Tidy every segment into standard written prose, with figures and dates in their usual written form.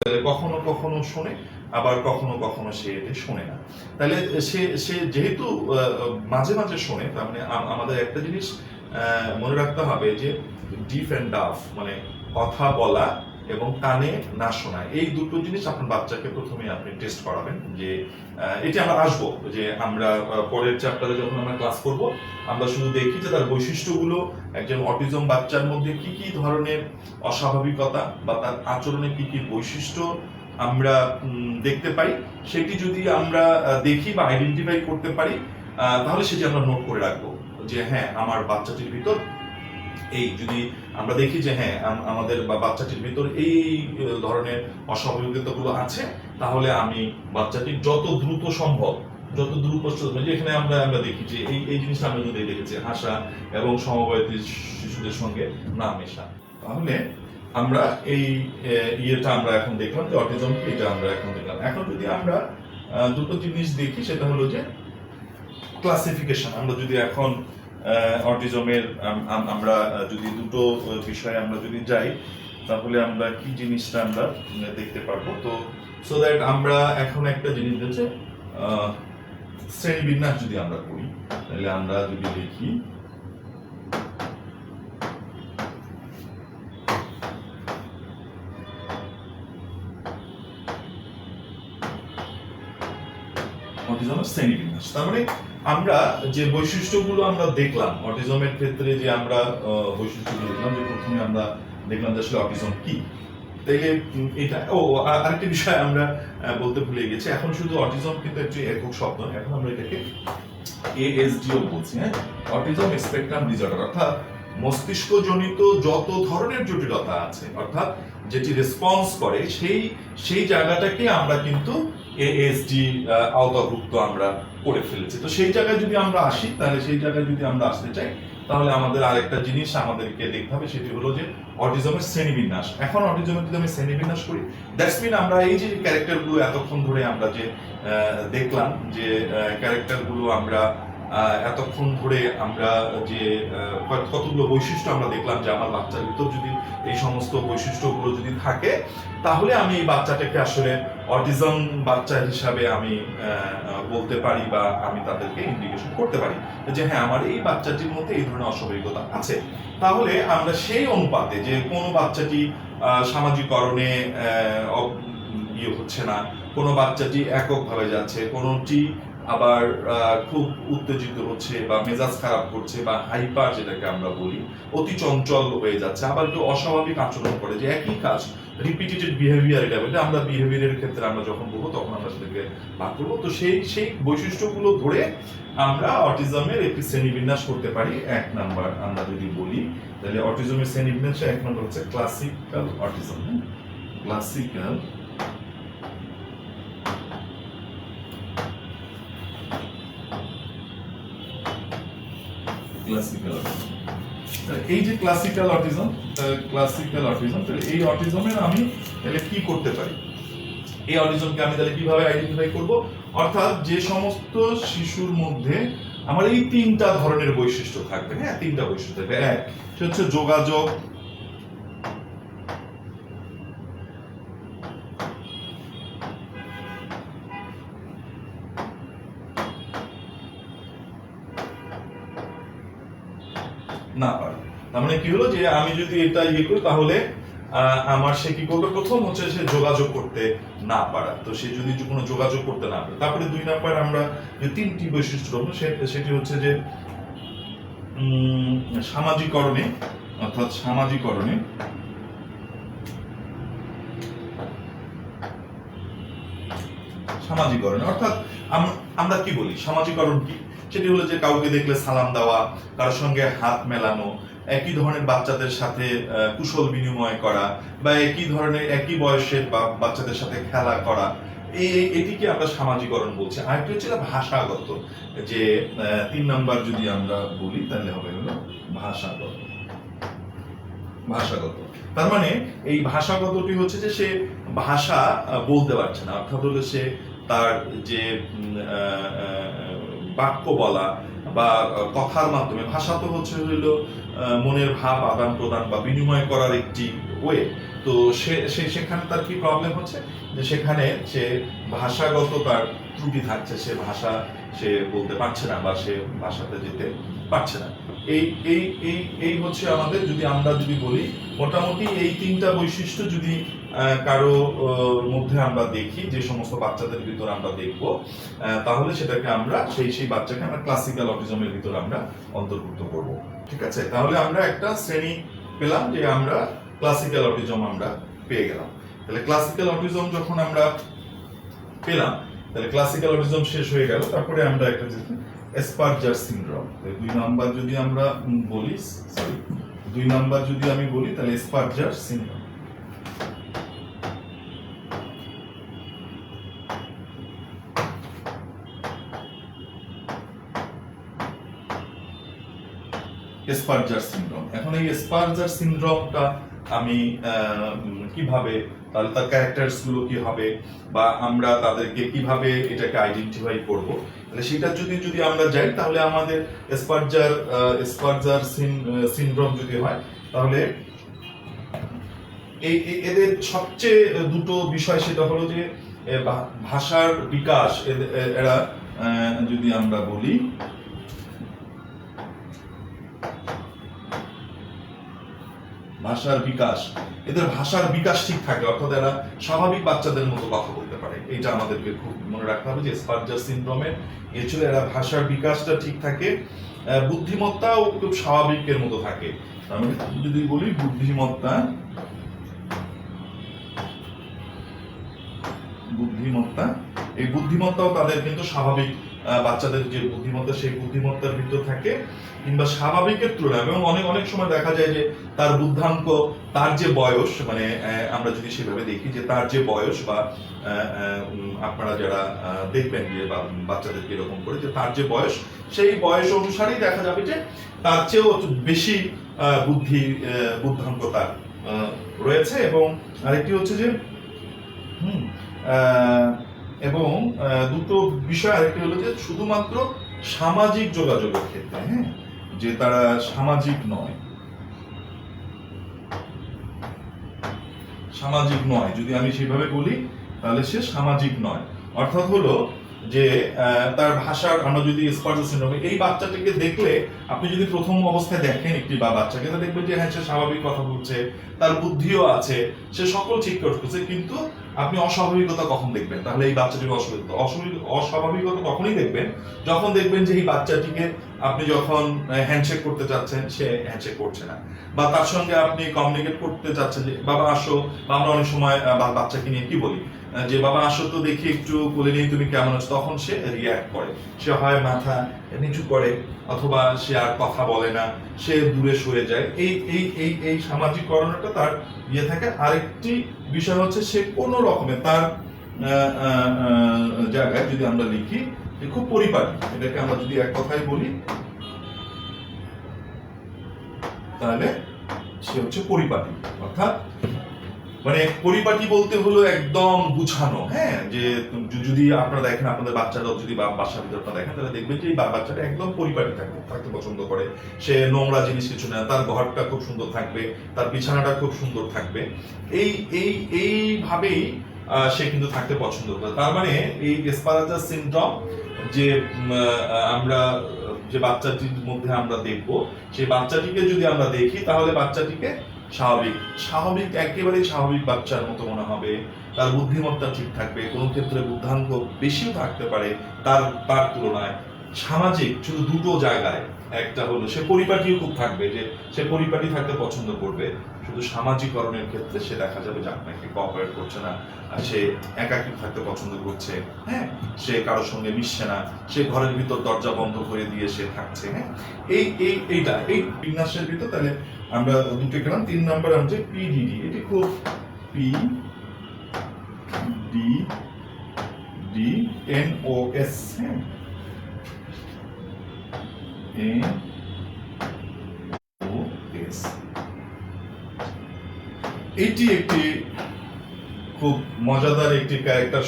কখনো কখনো শোনে, আবার কখনো কখনো সে এটি শোনে না। তাহলে সে সে যেহেতু মাঝে মাঝে শোনে, তার মানে আমাদের একটা জিনিস মনে রাখতে হবে যে ডিফ অ্যান্ড ডাফ, মানে কথা বলা এবং কানে না শোনা, এই দুটো জিনিস আপনার বাচ্চাকে প্রথমে আপনি টেস্ট করাবেন। যে এটি আমরা আসবো, যে আমরা পরের চ্যাপ্টারে যখন আমরা ক্লাস করব, আমরা শুধু দেখি যে তার বৈশিষ্ট্যগুলো, একজন অটিজম বাচ্চার মধ্যে কি কি ধরনের অস্বাভাবিকতা বা তার আচরণে কি কি বৈশিষ্ট্য আমরা দেখতে পাই, সেটি যদি আমরা দেখি বা আইডেন্টিফাই করতে পারি, তাহলে সেটি আমরা নোট করে রাখবো যে হ্যাঁ, আমার বাচ্চাটির ভিতর এই, যদি আমরা দেখি যে হ্যাঁ আমাদের বাচ্চাটির ভিতর এই ধরনের অস্বাভাবিকতাগুলো আছে, তাহলে আমি বাচ্চাটির যত দ্রুত সম্ভব, যত দ্রুত যেখানে আমরা দেখি যে এই জিনিসটা আমরা যদি দেখেছি, হাসা এবং সমবয়সী শিশুদের সঙ্গে না মেশা, তাহলে আমরা এই ইয়েটা আমরা এখন দেখলাম যে অটিজম কি, এটা আমরা এখন দেখলাম। এখন যদি আমরা দুটো জিনিস দেখি, সেটা হলো যে ক্লাসিফিকেশন। আমরা যদি এখন অটিজমের আমরা যদি দুটো বিষয়ে আমরা যদি যাই, তাহলে আমরা কি জিনিসটা আমরা দেখতে পারবো। তো সো দ্যাট আমরা এখন একটা জিনিস হচ্ছে শ্রেণীবিন্যাস যদি আমরা করি, তাহলে আমরা যদি দেখি অটিজমের শ্রেণীবিন্যাস, তার মানে আমরা যে বৈশিষ্ট্যগুলো আমরা দেখলাম অটিজমের ক্ষেত্রে, যে আমরা বৈশিষ্ট্যগুলো দেখলাম, যে প্রথমে আমরা দেখলাম যে আসলে অটিজম কি। তাইলে এটা আরেকটি বিষয় আমরা বলতে ভুলে গেছি, এখন শুধু অটিজম কিন্তু একটি একক শব্দ, এখন আমরা এটাকে এএসডিও বলছি। হ্যাঁ, অটিজম স্পেকট্রাম ডিসঅর্ডার, অর্থাৎ মস্তিষ্কজনিত যত ধরনের জটিলতা আছে, অর্থাৎ যেটি রেসপন্স করে সেই জায়গাটাকে আমরা কিন্তু এএসডি আওতাভুক্ত আমরা করে ফেলেছি। তো সেই জায়গায় যদি আমরা আসি, তাহলে সেই জায়গায় যদি আমরা আসতে চাই, তাহলে আমাদের আরেকটা জিনিস আমাদেরকে দেখতে হবে, সেটি হলো যে অটিজমের শ্রেণীবিন্যাস। এখন অটিজমের যদি আমি শ্রেণীবিন্যাস করি, দ্যাটস মিন আমরা এই যে ক্যারেক্টারগুলো এতক্ষণ ধরে আমরা যে দেখলাম, যে ক্যারেক্টারগুলো আমরা এতক্ষণ ধরে আমরা যে কতগুলো বৈশিষ্ট্য আমরা দেখলাম, যে আমার বাচ্চার ভিতর যদি এই সমস্ত বৈশিষ্ট্যগুলো যদি থাকে, তাহলে আমি এই বাচ্চাটাকে আসলে অটিজম বাচ্চা হিসাবে আমি বলতে পারি, বা আমি তাদেরকে ইন্ডিকেশন করতে পারি যে হ্যাঁ, আমার এই বাচ্চাটির মধ্যে এই ধরনের অস্বাভাবিকতা আছে। তাহলে আমরা সেই অনুপাতে, যে কোনো বাচ্চাটি সামাজিকরণে ইয়ে হচ্ছে না, কোনো বাচ্চাটি এককভাবে যাচ্ছে, কোনোটি আবার খুব উত্তেজিত হচ্ছে বা মেজাজ খারাপ করছে, বা হাইপার যেটাকে আমরা বলি, অতি চঞ্চল হয়ে যাচ্ছে, আবার কেউ অস্বাভাবিক আচরণ করে, যে একই কাজ রিপিটেড বিহেভিয়ার, এটা বলতে আমরা বিহেভিয়ারের ক্ষেত্রে আমরা যখন বলবো, তখন আমরা সেটাকে ভাগ করবো। তো সেই বৈশিষ্ট্যগুলো ধরে আমরা অটিজমের একটি শ্রেণীবিন্যাস করতে পারি। এক নাম্বার আমরা যদি বলি, তাহলে অটিজমের শ্রেণীবিন্যাসে এক নম্বর হচ্ছে ক্লাসিক্যাল অটিজম। ক্লাসিক্যাল এই যে ক্লাসিক্যাল অটিজম, তাহলে এই অটিজমের আমি তাহলে কি করতে পারি, এই অটিজমকে আমি তাহলে কিভাবে আইডেন্টিফাই করব, অর্থাৎ যে সমস্ত শিশুর মধ্যে আমার এই তিনটা ধরনের বৈশিষ্ট্য থাকবে। হ্যাঁ, তিনটা বৈশিষ্ট্য থাকবে। এক, সে হচ্ছে যোগাযোগ, না পারে। তার মানে কি হলো, যে আমি যদি এটা ইয়ে করি, তাহলে আমার সে কি করবে, প্রথম হচ্ছে সে যোগাযোগ করতে না পারা। তো সে যদি কোনো যোগাযোগ করতে না পারে, তারপরে দুই নাম্বার আমরা যে তিনটি বৈশিষ্ট্য পাবো, সেটি হচ্ছে যে সামাজিকরণে, অর্থাৎ সামাজিকরণে অর্থাৎ আমরা কি বলি, সামাজিকরণ কি, সেটি হলো যে কাউকে দেখলে সালাম দেওয়া, কারোর সঙ্গে হাত মেলানো, একই ধরনের বাচ্চাদের সাথে কুশল বিনিময় করা, বা একই ধরনের একই বয়সের বাচ্চাদের সাথে খেলা করা, এটিকে আমরা সামাজিকরণ বলছি। আরেকটি হচ্ছে ভাষাগত, যে তিন নাম্বার যদি আমরা বলি, তাহলে হবে হলো ভাষাগত। তার মানে এই ভাষাগতটি হচ্ছে যে সে ভাষা বলতে পারছে না, অর্থাৎ হলো সে তার যে বাক্য বলা বা কথার মাধ্যমে, ভাষা তো হচ্ছে হইল মনের ভাব আদান প্রদান বা বিনিময় করার একটি ওয়ে, তো সেখানে তার কি প্রবলেম হচ্ছে, যে সেখানে সে ভাষাগত তার ত্রুটি থাকছে, সে ভাষা সে বলতে পারছে না বা সে ভাষাতে যেতে পারছে না। এই এই এই এই হচ্ছে আমাদের, যদি আমরা যদি বলি মোটামুটি এই তিনটা বৈশিষ্ট্য যদি কারো মধ্যে আমরা দেখি, যে সমস্ত বাচ্চাদের ভিতর আমরা দেখব, তাহলে সেটাকে আমরা সেই বাচ্চাকে আমরা ক্লাসিক্যাল অটিজমের ভিতর আমরা অন্তর্ভুক্ত করব। ঠিক আছে, তাহলে আমরা একটা শ্রেণী পেলাম, যে আমরা ক্লাসিক্যাল অটিজম আমরা পেয়ে গেলাম। তাহলে ক্লাসিক্যাল অটিজম যখন আমরা পেলাম, তাহলে ক্লাসিক্যাল অটিজম শেষ হয়ে গেল। তারপরে আমরা একটা এসপারজার সিনড্রোম, 2 নাম্বার যদি আমরা বলি, সরি 2 নাম্বার যদি আমি বলি, তাহলে এসপারজার সিনড্রোম। এসপারজার সিনড্রোম। এখন এই এসপারজার সিনড্রোমটা আমি কিভাবে, তাহলে তার ক্যারেক্টারস গুলো কি হবে, বা আমরা তাদেরকে কিভাবে এটাকে আইডেন্টিফাই করব, তাহলে সেটা যদি আমরা যাই, তাহলে আমাদের এসপারজার সিনড্রোম যদি হয়, তাহলে এদের সবচেয়ে দুটো বিষয়, সেটা হলো যে ভাষার বিকাশ, এরা যদি আমরা বলি ভাষার বিকাশ, এদের ভাষার বিকাশ ঠিক থাকে, অর্থাৎ এরা স্বাভাবিক বাচ্চাদের মতো কথা বলতে পারে। এটা আমাদেরকে খুব মনে রাখতে হবে যে এসপারজার সিনড্রোমের ছিল এরা ভাষার বিকাশটা ঠিক থাকে, বুদ্ধিমত্তাও খুব স্বাভাবিকের মতো থাকে। আমি যদি বলি বুদ্ধিমত্তা, এই বুদ্ধিমত্তাও তাদের কিন্তু স্বাভাবিক বাচ্চাদের যে বুদ্ধিমত্তা, সেই বুদ্ধিমত্তার ভিতর থাকে, কিংবা স্বাভাবিকের তুলনায়। এবং অনেক সময় দেখা যায় যে তার বুদ্ধাঙ্ক, তার যে বয়স, মানে আমরা যদি সেভাবে দেখি যে তার যে বয়স, বা আপনারা যারা দেখবেন যে বাচ্চাদেরকে এরকম করে, যে তার যে বয়স, সেই বয়স অনুসারেই দেখা যাবে যে তার চেয়েও বেশি বুদ্ধাঙ্ক তার রয়েছে। এবং আরেকটি হচ্ছে যে এবং দুটো বিষয়, আরেকটি হলো যে শুধুমাত্র সামাজিক যোগাযোগের ক্ষেত্রে, হ্যাঁ, যে তারা সামাজিক নয়, যদি আমি সেভাবে বলি, তাহলে সে সামাজিক নয়। অর্থাৎ হলো যে তার ভাষার, আমরা যদি এসপারজার সিনড্রোমে এই বাচ্চাটিকে দেখলে, আপনি যদি প্রথম অবস্থায় দেখেন একটি বাচ্চাকে, তো দেখবেন যে হ্যাঁ, সে স্বাভাবিক কথা বলছে, তার বুদ্ধিও আছে, সে সকল ঠিক করছে, কিন্তু আপনি অস্বাভাবিকতা কখন দেখবেন, তাহলে এই বাচ্চাটিকে অস্বাভাবিকতা তখনই দেখবেন যখন দেখবেন যে এই বাচ্চাটিকে আপনি যখন হ্যান্ডশেক করতে চাচ্ছেন, সে হ্যান্ডশেক করছে না, বা তার সঙ্গে আপনি কমিউনিকেট করতে চাচ্ছেন যে বাবা আসো, বা আমরা অনেক সময় বাচ্চাকে নিয়ে কি বলি, যে বাবা আসো তো দেখি একটু কোলে নিয়ে, তুমি কেমন আছো, তখন সে রিয়্যাক্ট করে, সে হয় মাথা নিচু করে, অথবা সে আর কথা বলে না, সে দূরে সরে যায়। এই সামাজিককরণটা তার থাকে। আরেকটি বিষয় হচ্ছে সে কোনো রকমের তার জায়গায় যদি আমরা লিখি যে খুব পরিপাটি, এটাকে আমরা যদি এক কথায় বলি, তাহলে সে হচ্ছে পরিপাটি। অর্থাৎ মানে পরিপাটি বলতে হলো একদম গুছানো, হ্যাঁ, যে যদি আপনারা দেখেন, আপনাদের বাচ্চারাও যদি বাসার ভিতরে আপনারা দেখেন, তাহলে দেখবেন যে এই বাচ্চাটা একদম পরিপাটি থাকতে পছন্দ করে, সে নোংরা জিনিস কিছু না, তার ঘরটা খুব সুন্দর থাকবে, তার বিছানাটা খুব সুন্দর থাকবে, এইভাবেই সে কিন্তু থাকতে পছন্দ করে। তার মানে এই এসপারজার সিনড্রোম যে আমরা যে বাচ্চাটির মধ্যে আমরা দেখব, সেই বাচ্চাটিকে যদি আমরা দেখি, তাহলে বাচ্চাটিকে স্বাভাবিক একেবারেই স্বাভাবিক বাচ্চার মতো মনে হবে, তার বুদ্ধিমত্তা ঠিক থাকবে, কোনো ক্ষেত্রে বুদ্ধাঙ্ক বেশিও থাকতে পারে তার তুলনায়। সামাজিক শুধু দুটো জায়গায়, একটা হলো সে পরিপাটিও খুব থাকবে, যে সে পরিপাটি থাকতে পছন্দ করবে, শুধু সামাজিকরণের ক্ষেত্রে সে দেখা যাবে যে আপনাকে কোঅপারেট করছে না, সে একাকী থাকতে পছন্দ করছে, হ্যাঁ, সে কারোর সঙ্গে মিশছে না, সে ঘরের ভিতর দরজা বন্ধ করে দিয়ে সে থাকছে, হ্যাঁ। এই বিন্যাসের ভিতর তাহলে আমরা দুটো গেলাম। 3 নাম্বার হচ্ছে পিডিডি। এটি খুব PDDNOS, হ্যাঁ, NOS। এটি একটি খুব মজাদার একটি ক্যারেক্টার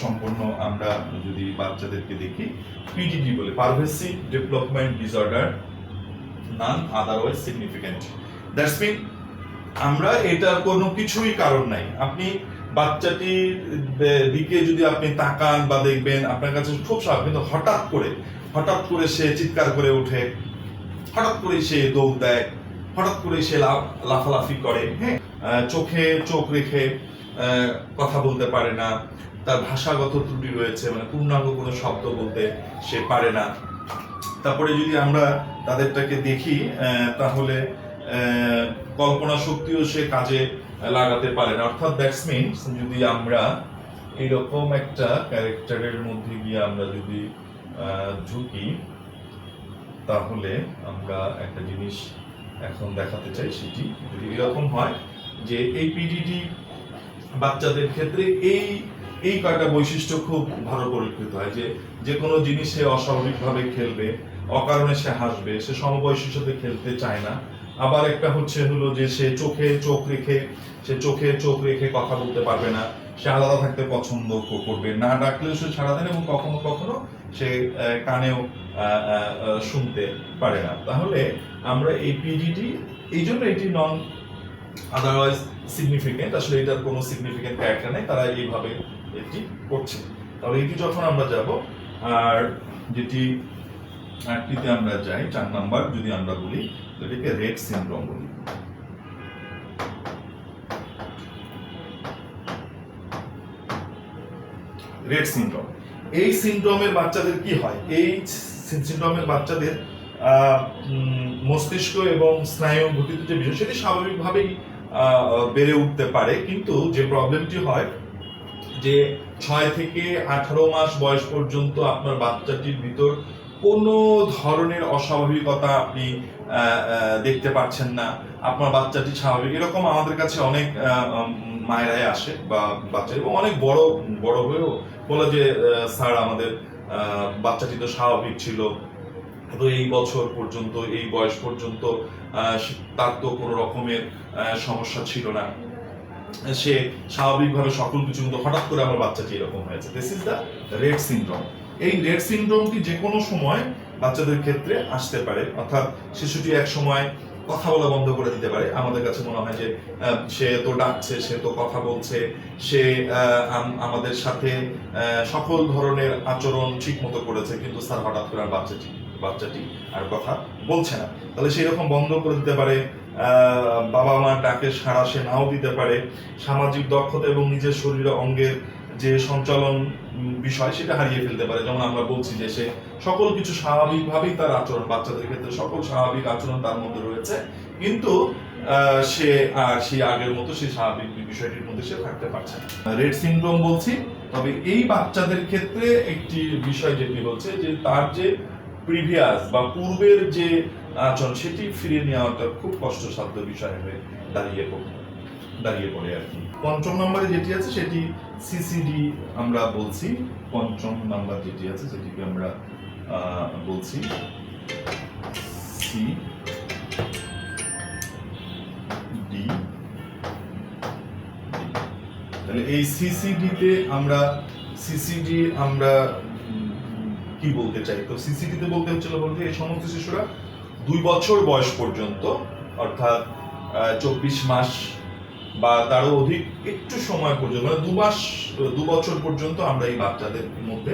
সম্পন্ন। আমরা যদি বাচ্চাদেরকে দেখি, পিডিডি বলে, pervasive development disorder, non otherwise significant. That's mean আমরা এটার কোনো কিছুই কারণ নাই। আপনি বাচ্চাটির দিকে যদি আপনি তাকান বা দেখবেন আপনার কাছে খুব স্বাভাবিক, কিন্তু হঠাৎ করে সে চিৎকার করে ওঠে, হঠাৎ করে সে দৌড় দেয়, হঠাৎ করে সে লাফালাফি করে, হ্যাঁ, চোখে চোখ রেখে কথা বলতে পারে না, তার ভাষাগত ত্রুটি রয়েছে, মানে পূর্ণাঙ্গ কোনো শব্দ বলতে সে পারে না। তারপরে যদি আমরা তাদেরটাকে দেখি তাহলে কল্পনা শক্তিও সে কাজে লাগাতে পারে না। অর্থাৎ দ্যাটস মিনস যদি আমরা এরকম একটা ক্যারেক্টারের মধ্যে গিয়ে আমরা যদি ঢুকি, তাহলে আমরা একটা জিনিস এখন দেখাতে চাই। সেটি যদি এরকম হয় যে এই পিডিডি বাচ্চাদের ক্ষেত্রে এই কয়টা বৈশিষ্ট্য খুব ভালো পরিলক্ষিত হয়, যে কোনো জিনিসে অস্বাভাবিকভাবে খেলবে, অকারণে সে হাসবে, সে সমবয়সীর সাথে খেলতে চায় না। আবার একটা হলো যে সে চোখে চোখ রেখে কথা বলতে পারবে না, সে আলাদা থাকতে পছন্দ করবে, না ডাকলেও সে সাড়া দেন, এবং কখনো কখনো সে কানেও শুনতে পারে না। তাহলে আমরা এই পিডিডি, এই জন্য এটি নন আদারওয়াইজ সিগনিফিকেন্ট, আসলে এটার কোনো সিগনিফিকেন্ট ক্যারেক্টার নেই, তারা এইভাবে এটি করছে। তাহলে এটি যখন আমরা যাব, আর যেটি আটটিতে আমরা যাই, 4 নাম্বার যদি আমরা বলি, এটাকে রেট সিনড্রোম বলি। রেট সিনড্রোম, এই সিনড্রোমের বাচ্চাদের কি হয়? এই সিনড্রোমের বাচ্চাদের মস্তিষ্ক এবং স্নায়ু গঠিত যে বিষয়, সেটি স্বাভাবিকভাবেই বেড়ে উঠতে পারে, কিন্তু যে প্রবলেমটি হয় যে 6 থেকে 18 মাস বয়স পর্যন্ত আপনার বাচ্চাটির ভিতর কোনো ধরনের অস্বাভাবিকতা আপনি দেখতে পাচ্ছেন না, আপনার বাচ্চাটি স্বাভাবিক। এরকম আমাদের কাছে অনেক মায়েরাই আসে বা বাচ্চা, এবং অনেক বড় হয়েও বলে যে স্যার আমাদের বাচ্চাটি তো স্বাভাবিক ছিল, তো এই বছর পর্যন্ত, এই বয়স পর্যন্ত তার তো কোনো রকমের সমস্যা ছিল না, সে স্বাভাবিকভাবে সকল কিছু, কিন্তু হঠাৎ করে আমার বাচ্চাটি এরকম হয়েছে। This is the rate syndrome. এই রেট সিনড্রোমটি যে কোনো সময় বাচ্চাদের ক্ষেত্রে আসতে পারে, অর্থাৎ শিশুটি এক সময় কথা বলা বন্ধ করে দিতে পারে। আমাদের কাছে মনে হয় যে সে তো ডাকছে, সে তো কথা বলছে, সে আমাদের সাথে সকল ধরনের আচরণ ঠিক মতো করেছে, কিন্তু স্যার হঠাৎ করে বাচ্চাটি আর কথা বলছে না। তাহলে সেই রকম বন্ধ করে দিতে পারে, বাবা মা ডাকে সাড়া সে নাও দিতে পারে, সামাজিক দক্ষতা এবং নিজের শরীরে অঙ্গের যে সঞ্চালন বিষয় সেটা হারিয়ে ফেলতে পারে। যেমন আমরা বলছি যে সে সকল কিছু স্বাভাবিকভাবেই তার আচরণ, বাচ্চাদের ক্ষেত্রে সকল স্বাভাবিক আচরণ তার মধ্যে রয়েছে, কিন্তু সে আর সেই আগের মতো সেই স্বাভাবিক বিষয়টির মধ্যে সে থাকতে পারছে না। রেট সিনড্রোম বলছি। তবে এই বাচ্চাদের ক্ষেত্রে একটি বিষয় যেটি হচ্ছে যে তার যে প্রিভিয়াস বা পূর্বের যে আচরণ, সেটি ফিরিয়ে নেওয়াটা খুব কষ্টসাধ্য বিষয় হয়ে দাঁড়িয়ে পড়ে আর কি। 5 নম্বরে যেটি আছে সেটি সিসিডি আমরা বলছি। 5 নাম্বার যেটি আছে সেটিকে আমরা বলছি সিডি। তাহলে এই সিসিডি আমরা কি বলতে চাই? তো সিসিডিতে বলতে এই সমস্ত শিশুরা 2 বছর বয়স পর্যন্ত, অর্থাৎ 24 মাস বা তারও অধিক একটু সময় পর্যন্ত, মানে 2 বছর পর্যন্ত আমরা এই বাচ্চাদের মধ্যে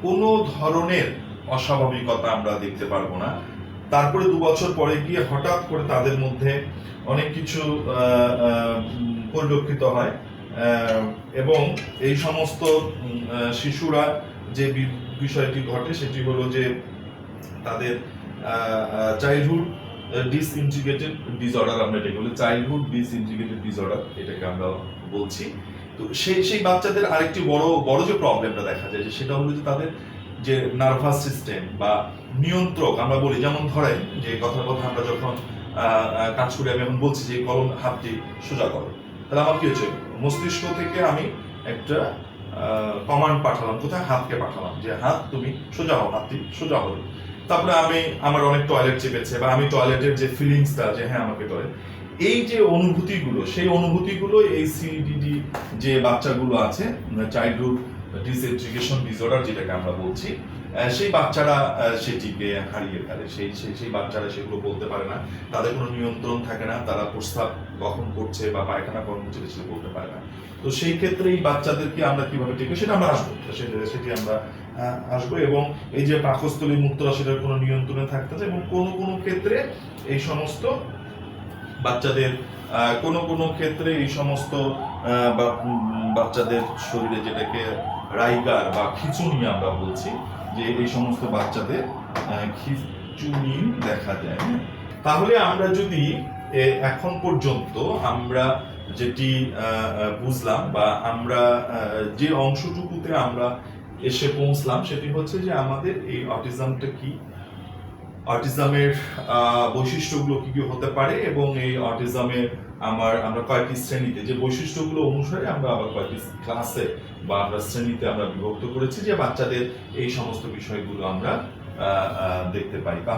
কোনো ধরনের অস্বাভাবিকতা আমরা দেখতে পারবো না। তারপরে 2 বছর পরে গিয়ে হঠাৎ করে তাদের মধ্যে অনেক কিছু পরিলক্ষিত হয়, এবং এই সমস্ত শিশুরা যে বিষয়টি ঘটে সেটি হলো যে তাদের চাইল্ডহুড ডিসইন্টিগ্রেটেড ডিসঅর্ডার, আমরা এটাকে বলি চাইল্ডহুড ডিসইন্টিগ্রেটেড ডিসঅর্ডার, এটাকে আমরা বলছি। তো সেই বাচ্চাদের আরেকটি বড় যে প্রবলেমটা দেখা যায়, সেটা হলো যে তাদের যে নার্ভাস সিস্টেম বা নিয়ন্ত্রক আমরা বলি, যেমন ধরেন যে কথার কথা আমরা যখন কাজ করি, আমি এখন বলছি যে কলম হাতটি সোজা করো, তাহলে আমার কি হচ্ছে, মস্তিষ্ক থেকে আমি একটা কমান্ড পাঠালাম, কোথায়? হাতকে পাঠালাম যে হাত তুমি সোজা হও, হাতটি সোজা হলো। তারপরে আমার অনেক টয়লেট চেপেছে, বা আমি টয়লেটের যে ফিলিংসটা, যে হ্যাঁ আমাকে টয়লেট, এই যে অনুভূতিগুলো, সেই অনুভূতিগুলো এই সিডিডি যে বাচ্চাগুলো আছে, চাইল্ডহুড ডিসইন্টিগ্রেশন ডিসঅর্ডার যেটাকে আমরা বলছি, সেই বাচ্চারা সেটিকে হারিয়ে ফেলে, সেই বাচ্চারা সেগুলো বলতে পারে না, তাদের কোনো নিয়ন্ত্রণ থাকে না, তারা প্রস্রাব কখন করছে বা পায়খানা কখন করছে সেটা বলতে পারে না। তো সেই ক্ষেত্রে এই বাচ্চাদেরকে আমরা কিভাবে টিকবো সেটা আমরা আসবো, সেটি আমরা আসবো। এবং এই যে পাকস্থলী মূত্র সেটার কোনো নিয়ন্ত্রণে থাকতে হবে, এবং কোনো ক্ষেত্রে এই সমস্ত বাচ্চাদের কোনো ক্ষেত্রে এই সমস্ত বাচ্চাদের শরীরে যেটাকে রাইগার বা খিচুনি আমরা বলছি, যে এই সমস্ত বাচ্চাদের খিচুনি দেখা যায়। তাহলে আমরা যদি এখন পর্যন্ত আমরা যেটি বুঝলাম বা আমরা যে অংশটুকুতে আমরা এসে পৌঁছলাম সেটি হচ্ছে যে আমাদের এই অটিজমটা কি, অটিজমের বৈশিষ্ট্যগুলো কি কি হতে পারে, এবং এই অটিজমের আমরা কয়েকটি শ্রেণীতে যে বৈশিষ্ট্যগুলো অনুসারে আমরা আবার কয়েকটি ক্লাসে বা আমরা শ্রেণীতে আমরা বিভক্ত করেছি, যে বাচ্চাদের এই সমস্ত বিষয়গুলো আমরা দেখতে পাই।